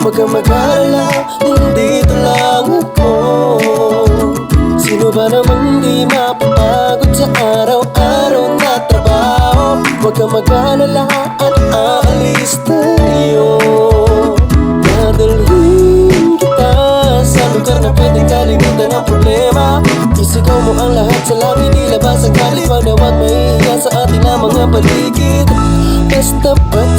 Huwag kang mag-alala, nandito lang ako. Sino ba namang di mapapagod sa araw-araw na trabaho? Huwag kang mag-alala at aalis tayo. Dadalhin kita sa lugar na pwedeng kalimutan ang problema. Isigaw mo ang lahat sa langit, ilabas ang galit. Huwag na huwag mahihiya sa ating mga paligid. Basta ba